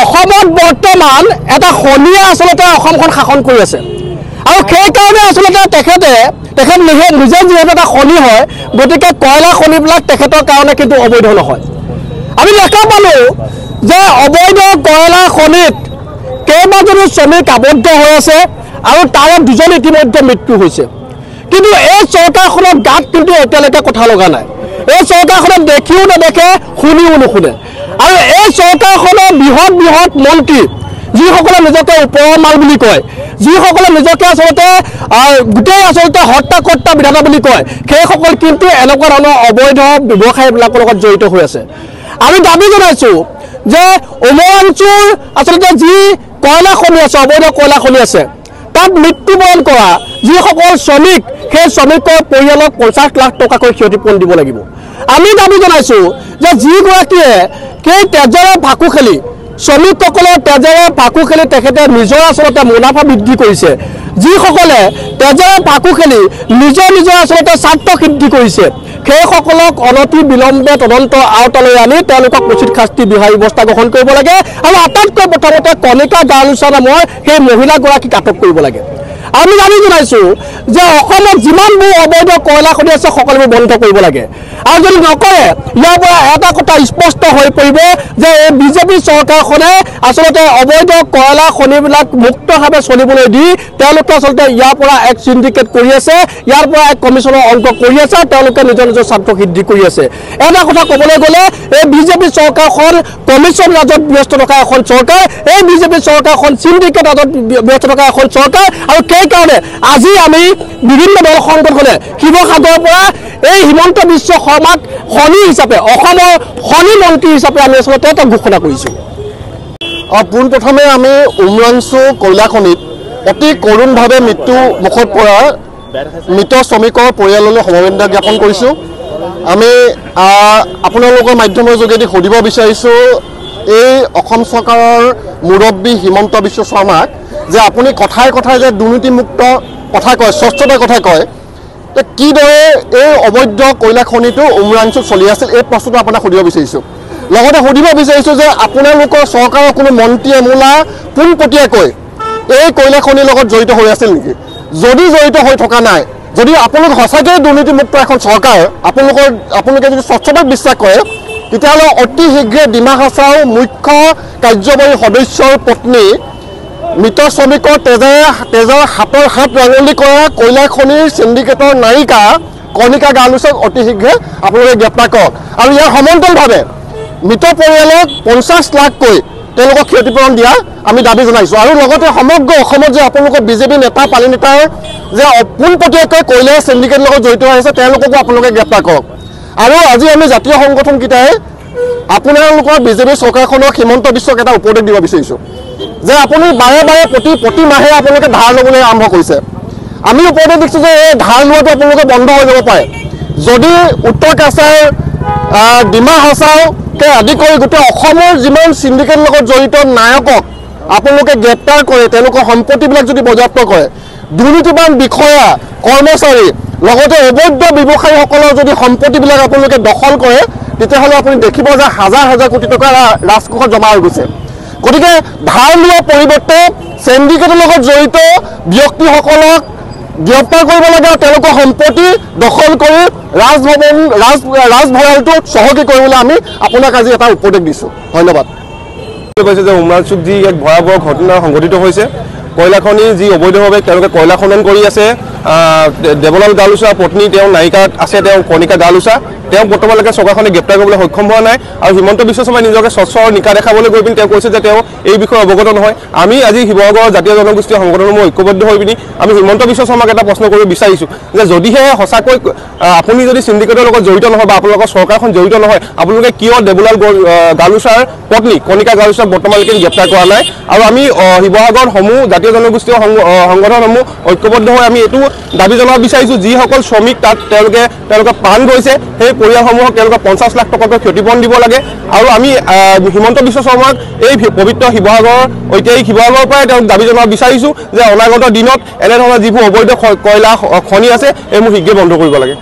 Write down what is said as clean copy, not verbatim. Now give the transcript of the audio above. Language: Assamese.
অসমত বৰ্তমান এটা খনিয়ে আচলতে অসমখন শাসন কৰি আছে আৰু সেইকাৰণে আচলতে তেখেত নিজে যিহেতু এটা খনি হয় গতিকে কয়লা খনিবিলাক তেখেতৰ কাৰণে কিন্তু অবৈধ নহয়। আমি দেখা পালোঁ যে অবৈধ কয়লা খনিত কেইবাজনো শ্ৰমিক আবদ্ধ হৈ আছে আৰু তাৰে দুজন ইতিমধ্যে মৃত্যু হৈছে। কিন্তু এই চৰকাৰখনৰ গাত কিন্তু এতিয়ালৈকে কথা লগা নাই। এই চৰকাৰখনে দেখিও নেদেখে শুনিও নুশুনে আৰু এই চৰকাৰখনৰ বৃহৎ বৃহৎ মন্ত্ৰী যিসকলে নিজকে ওপৰৰ মাল বুলি কয়, যিসকলে নিজকে আচলতে গোটেই আচলতে হৰ্তাকৰ্তা বিধাতা বুলি কয়, সেইসকল কিন্তু এনেকুৱা ধৰণৰ অবৈধ ব্যৱসায়বিলাকৰ লগত জড়িত হৈ আছে। আমি দাবী জনাইছোঁ যে উমৰাংচুৰ আচলতে যি কয়লা খনি আছে, অবৈধ কয়লা খনি আছে, তাত মৃত্যুবৰণ কৰা যিসকল শ্ৰমিক, সেই শ্ৰমিকৰ পৰিয়ালক 50 লাখ টকাকৈ ক্ষতিপূৰণ দিব লাগিব। আমি দাবী জনাইছোঁ যে যিগৰাকীয়ে সেই তেজেৰে ফাকু খেলি শ্ৰমিকসকলৰ তেজেৰে ফাকু খেলি তেখেতে নিজৰ আচলতে মুনাফা বৃদ্ধি কৰিছে, যিসকলে তেজেৰে ফাকু খেলি নিজৰ আচলতে স্বাৰ্থ সিদ্ধি কৰিছে, সেইসকলক অনতি বিলম্বে তদন্ত আওতালৈ আনি তেওঁলোকক উচিত শাস্তি বিহাৰ ব্যৱস্থা গ্ৰহণ কৰিব লাগে আৰু আটাইতকৈ প্ৰথমতে কণিকা গালুচা নামৰ সেই মহিলাগৰাকীক আটক কৰিব লাগে। আমি দাবী জনাইছোঁ যে অসমত যিমানবোৰ অবৈধ কয়লা খনি আছে সকলোবোৰ বন্ধ কৰিব লাগে আৰু যদি নকৰে ইয়াৰ পৰা এটা কথা স্পষ্ট হৈ পৰিব যে এই বিজেপি চৰকাৰখনে আচলতে অবৈধ কয়লা খনিবিলাক মুক্তভাৱে চলিবলৈ দি তেওঁলোকে আচলতে ইয়াৰ পৰা এক চিণ্ডিকেট কৰি আছে, ইয়াৰ পৰা এক কমিশ্যনৰ অংক কৰি আছে, তেওঁলোকে নিজৰ স্বাৰ্থ সিদ্ধি কৰি আছে। এটা কথা ক'বলৈ গ'লে এই বিজেপি চৰকাৰখন কমিশ্যন ৰাজত ব্যস্ত থকা এখন চৰকাৰ, এই বিজেপি চৰকাৰখন চিণ্ডিকেট ৰাজত ব্যস্ত থকা এখন চৰকাৰ আৰু সেইকাৰণে আজি আমি বিভিন্ন দল সংগঠনে শিৱসাগৰৰ পৰা এই হিমন্ত বিশ্ব শৰ্মাক খনি হিচাপে, অসমৰ খনি মন্ত্ৰী হিচাপে আমি আচলতে এটা ঘোষণা কৰিছোঁ। পোনপ্ৰথমে আমি উমৰাংচু কয়লা খনিত অতি কৰুণভাৱে মৃত্যু মুখত পৰা মৃত শ্ৰমিকৰ পৰিয়াললৈ সমবেদনা জ্ঞাপন কৰিছোঁ। আমি আপোনালোকৰ মাধ্যমৰ যোগেদি সুধিব বিচাৰিছোঁ এই অসম চৰকাৰৰ মুৰব্বী হিমন্ত বিশ্ব শৰ্মাক যে আপুনি কথাই কথাই যে দুৰ্নীতিমুক্ত কথা কয়, স্বচ্ছতাৰ কথা কয়, কিদৰে এই অবৈধ কয়লা খনিটো উমৰাংচুত চলি আছিল, এই প্ৰশ্নটো আপোনাক সুধিব বিচাৰিছোঁ। লগতে সুধিব বিচাৰিছোঁ যে আপোনালোকৰ চৰকাৰৰ কোনো মন্ত্ৰী এমূলা পোনপটীয়াকৈ এই কয়লা খনিৰ লগত জড়িত হৈ আছিল নেকি? যদি জড়িত হৈ থকা নাই, যদি আপোনালোক সঁচাকৈ দুৰ্নীতিমুক্ত এখন চৰকাৰ, আপোনালোকে যদি স্বচ্ছতাক বিশ্বাস কৰে, তেতিয়াহ'লে অতি শীঘ্ৰে ডিমা হাছাওৰ মুখ্য কাৰ্যবাহী সদস্যৰ পত্নী মৃত শ্ৰমিকৰ তেজৰ হাতৰ হাত ৰাঙলি কৰা কয়লা খনিৰ চিণ্ডিকেটৰ নায়িকা কণিকা গালুচক অতি শীঘ্ৰে আপোনালোকে গ্ৰেপ্তাৰ কৰক আৰু ইয়াৰ সমান্তৰালভাৱে মৃত পৰিয়ালক 50 লাখকৈ তেওঁলোকক ক্ষতিপূৰণ দিয়া আমি দাবী জনাইছোঁ। আৰু লগতে সমগ্ৰ অসমত যে আপোনালোকৰ বিজেপি নেতা পালি নেতাৰ যে পোনপটীয়াকৈ কয়লা চিণ্ডিকেটৰ লগত জড়িত হৈ আছে তেওঁলোককো আপোনালোকে গ্ৰেপ্তাৰ কৰক। আৰু আজি আমি জাতীয় সংগঠনকেইটাই আপোনালোকৰ বিজেপি চৰকাৰখনক হিমন্ত বিশ্বক এটা উপদেশ দিব বিচাৰিছোঁ যে আপুনি বাৰে বাৰে প্ৰতি মাহে আপোনালোকে ধাৰ ল'বলৈ আৰম্ভ কৰিছে। আমি উপদেশ দিছোঁ যে এই ধাৰ লোৱাটো আপোনালোকে বন্ধ হৈ যাব পাৰে। যদি উত্তৰ কাছাৰ, ডিমা হাছাওকে আদি কৰি গোটেই অসমৰ যিমান চিণ্ডিকেটৰ লগত জড়িত নায়কক আপোনালোকে গ্ৰেপ্তাৰ কৰে, তেওঁলোকৰ সম্পত্তিবিলাক যদি বজাপ্ত কৰে, দুৰ্নীতিবান বিষয়া, কৰ্মচাৰী, লগতে অবৈধ ব্যৱসায়ীসকলৰ যদি সম্পত্তিবিলাক আপোনালোকে দখল কৰে, তেতিয়াহ'লে আপুনি দেখিব যে হাজাৰ হাজাৰ কোটি টকা ৰাজকোষত জমা হৈ গৈছে। গতিকে ধাৰ লোৱাৰ পৰিৱৰ্তে চিণ্ডিকেটৰ লগত জড়িত ব্যক্তিসকলক গ্ৰেপ্তাৰ কৰিব লাগে আৰু তেওঁলোকৰ সম্পত্তি দখল কৰি ৰাজভঁৰালটো চহকী কৰিবলৈ আমি আপোনাক আজি এটা উপদেশ দিছোঁ। ধন্যবাদ। কৈছে যে উমৰাংচুত যি এক ভয়াৱহ ঘটনা সংঘটিত হৈছে, কয়লা খনি যি অবৈধভাৱে তেওঁলোকে কয়লা খনন কৰি আছে, দেৱলাল গালুচা পত্নী তেওঁ নায়িকা আছে, তেওঁ কণিকা গালুচা, তেওঁ বৰ্তমানলৈকে চৰকাৰখনে গ্ৰেপ্তাৰ কৰিবলৈ সক্ষম হোৱা নাই আৰু হিমন্ত বিশ্ব শৰ্মাই নিজকে স্বচ্ছ নিকা দেখাবলৈ গৈ পিনি তেওঁ কৈছে যে তেওঁ এই বিষয়ে অৱগত নহয়। আমি আজি শিৱসাগৰৰ জাতীয় জনগোষ্ঠীয় সংগঠনসমূহ ঐক্যবদ্ধ হৈ পিনি আমি হিমন্ত বিশ্ব শৰ্মাক এটা প্ৰশ্ন কৰিব বিচাৰিছোঁ যে যদিহে সঁচাকৈ আপুনি যদি চিণ্ডিকেটৰ লগত জড়িত নহয় বা আপোনালোকৰ চৰকাৰখন জড়িত নহয়, আপোনালোকে কিয় দেৱলাল গালুচাৰ পত্নী কণিকা গালুচাক বৰ্তমানলৈকে গ্ৰেপ্তাৰ কৰা নাই? আৰু আমি শিৱসাগৰৰ সমূহ জাতীয় জনগোষ্ঠীয় সংগঠনসমূহ ঐক্যবদ্ধ হৈ আমি এইটো দাবী জনাব বিচাৰিছোঁ যিসকল শ্ৰমিক তাত তেওঁলোকে প্ৰাণ গৈছে, সেই পৰিয়ালসমূহক তেওঁলোকে 50 লাখ টকাকৈ ক্ষতিপূৰণ দিব লাগে। আৰু আমি হিমন্ত বিশ্ব শৰ্মাক এই পবিত্ৰ শিৱসাগৰৰ ঐতিহাসিক শিৱসাগৰৰ পৰাই তেওঁক দাবী জনাব বিচাৰিছোঁ যে অনাগত দিনত এনেধৰণৰ যিবোৰ অবৈধ কয়লা খনি আছে এইবোৰ শীঘ্ৰে বন্ধ কৰিব লাগে।